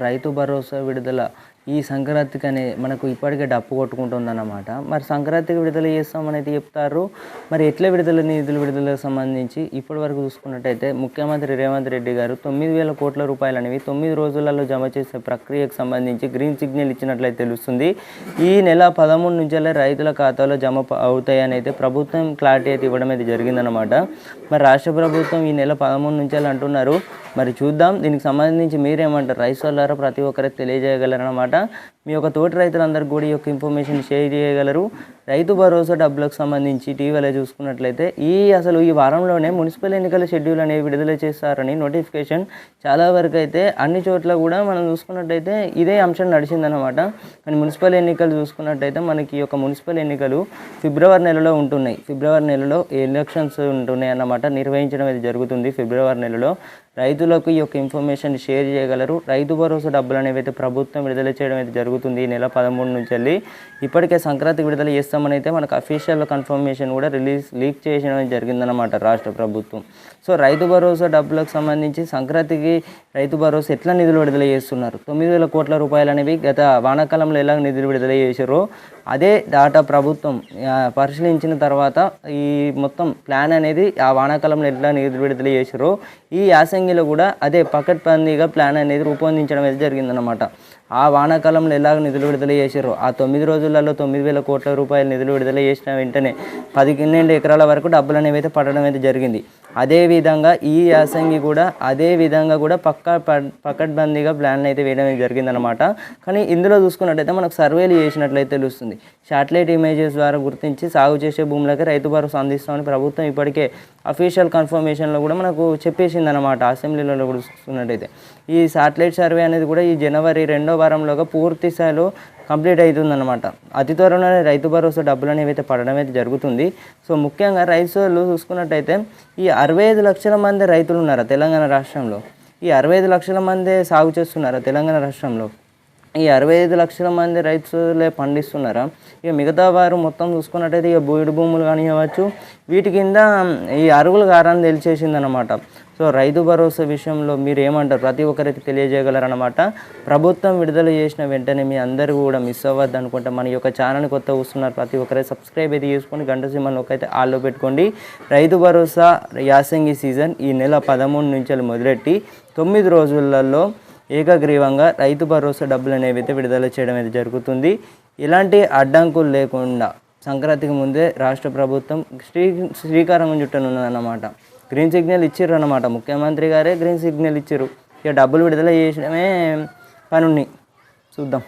రైతు భరోసా విడుదల ఈ సంక్రాంతికనే మనకు ఇప్పటికే డప్పు కొట్టుకుంటుందన్నమాట. మరి సంక్రాంతికి విడుదల చేస్తామనైతే చెప్తారు. మరి ఎట్లా నిధులు విడుదలకు సంబంధించి ఇప్పటివరకు చూసుకున్నట్టయితే ముఖ్యమంత్రి రేవంత్ రెడ్డి గారు 9,000 కోట్ల రూపాయలనేవి 9 రోజులలో జమ చేసే ప్రక్రియకు సంబంధించి గ్రీన్ సిగ్నల్ ఇచ్చినట్లయితే తెలుస్తుంది. ఈ నెల 13 నుంచే రైతుల ఖాతాలో జమ అవుతాయని అయితే ప్రభుత్వం క్లారిటీ అయితే ఇవ్వడం అయితే జరిగిందనమాట. మరి రాష్ట్ర ప్రభుత్వం ఈ నెల 13 నుంచే అంటున్నారు. మరి చూద్దాం, దీనికి సంబంధించి మీరేమంటారు? రైతు సోదరులారా ప్రతి ఒక్కరికి తెలియజేయగలరన్నమాట. మీ యొక్క తోటి రైతులందరికీ కూడా ఈ యొక్క ఇన్ఫర్మేషన్ షేర్ చేయగలరు. రైతు భరోసా డబ్బులకు సంబంధించి ఇటీవల చూసుకున్నట్లయితే అసలు ఈ వారంలోనే మున్సిపల్ ఎన్నికల షెడ్యూల్ అనేవి విడుదల చేస్తారని నోటిఫికేషన్ చాలా వరకు అయితే అన్ని చోట్ల కూడా మనం చూసుకున్నట్టయితే ఇదే అంశం నడిచిందనమాట. కానీ మున్సిపల్ ఎన్నికలు చూసుకున్నట్టయితే మనకి ఈ యొక్క మున్సిపల్ ఎన్నికలు ఫిబ్రవరి నెలలో ఉంటున్నాయి. ఫిబ్రవరి నెలలో ఎలక్షన్స్ ఉంటున్నాయి అన్నమాట. నిర్వహించడం అది జరుగుతుంది ఫిబ్రవరి నెలలో. రైతులకు ఈ యొక్క ఇన్ఫర్మేషన్ షేర్ చేయగలరు. రైతు భరోసా డబ్బులు అనేవి అయితే ప్రభుత్వం విడుదల చేయడం అయితే జరుగుతుంది ఈ నెల 13 నుంచి వెళ్ళి. ఇప్పటికే సంక్రాంతికి విడుదల చేస్తామని అయితే మనకు అఫీషియల్ కన్ఫర్మేషన్ కూడా లీక్ చేయడం జరిగిందనమాట రాష్ట్ర ప్రభుత్వం. సో రైతు భరోసా డబ్బులకు సంబంధించి సంక్రాంతికి రైతు భరోసా ఎట్లా నిధులు విడుదల చేస్తున్నారు? 9,000 కోట్ల రూపాయలు అనేవి గత వానాకాలంలో ఎలా నిధులు విడుదల చేశారో అదే డాటా ప్రభుత్వం పరిశీలించిన తర్వాత ఈ మొత్తం ప్లాన్ అనేది ఆ వానాకాలంలో ఎట్లా నిధులు విడుదల చేశారో ఈ యాసంగిలో కూడా అదే పకడ్బందీగా ప్లాన్ అనేది రూపొందించడం అయితే జరిగిందనమాట. ఆ వానాకాలంలో ఎలాగ నిధులు విడుదల చేశారో ఆ 9 రోజులలో 9,000 కోట్ల రూపాయలు నిధులు విడుదల చేసిన వెంటనే 12 ఎకరాల వరకు డబ్బులు అనేవి అయితే పడడం అయితే జరిగింది. అదేవిధంగా ఈ యాసంగి కూడా అదే విధంగా కూడా పకడ్బందీగా ప్లాన్ అయితే వేయడం జరిగిందనమాట. కానీ ఇందులో చూసుకున్నట్టయితే మనకు సర్వేలు చేసినట్లయితే తెలుస్తుంది. శాటిలైట్ ఇమేజెస్ ద్వారా గుర్తించి సాగు చేసే భూములకి రైతు భరోసా అందిస్తామని ప్రభుత్వం ఇప్పటికే అఫీషియల్ కన్ఫర్మేషన్లో కూడా మనకు చెప్పేసింది అనమాట. అసెంబ్లీలో కూడా చూసుకున్నట్టయితే ఈ శాటిలైట్ సర్వే అనేది కూడా ఈ జనవరి 2వ వారంలోగా పూర్తి స్థాయిలో కంప్లీట్ అవుతుందన్నమాట. అతి త్వరలోనే రైతు భరోసా డబ్బులు అనేవి అయితే పడడం అయితే జరుగుతుంది. సో ముఖ్యంగా రైతులు చూసుకున్నట్టయితే ఈ 65 లక్షల మంది రైతులు ఉన్నారా తెలంగాణ రాష్ట్రంలో? ఈ 65 లక్షల మంది సాగు చేస్తున్నారా తెలంగాణ రాష్ట్రంలో? ఈ 65 లక్షల మంది రైతులే పండిస్తున్నారా? ఇక మిగతా వారు మొత్తం చూసుకున్నట్టయితే ఇక బోయిడు భూములు కానివ్వచ్చు వీటి కింద ఈ అరుగులు గారని తెలిసేసిందనమాట. సో రైతు భరోసా విషయంలో మీరు ఏమంటారు? ప్రతి ఒక్కరైతే తెలియజేయగలరనమాట. ప్రభుత్వం విడుదల చేసిన వెంటనే మీ అందరూ కూడా మిస్ అవ్వద్దు అనుకుంటే మన యొక్క ఛానల్ని కొత్త వస్తున్నారు ప్రతి ఒక్కరైతే సబ్స్క్రైబ్ అయితే చేసుకొని గంట సింబల్లోకి అయితే ఆల్లో పెట్టుకోండి. రైతు భరోసా యాసంగి సీజన్ ఈ నెల 13 నుంచి మొదలెట్టి 9 రోజులలో ఏకగ్రీవంగా రైతు భరోసా డబ్బులు అనేవి అయితే విడుదల చేయడం అయితే జరుగుతుంది. ఇలాంటి అడ్డంకులు లేకుండా సంక్రాంతికి ముందే రాష్ట్ర ప్రభుత్వం శ్రీకారం చుట్టనున్నదన్నమాట. గ్రీన్ సిగ్నల్ ఇచ్చిర్రు అన్నమాట. ముఖ్యమంత్రి గారే గ్రీన్ సిగ్నల్ ఇచ్చిర్రు. ఇక డబ్బులు విడుదల చేసడమే పనుని చూద్దాం.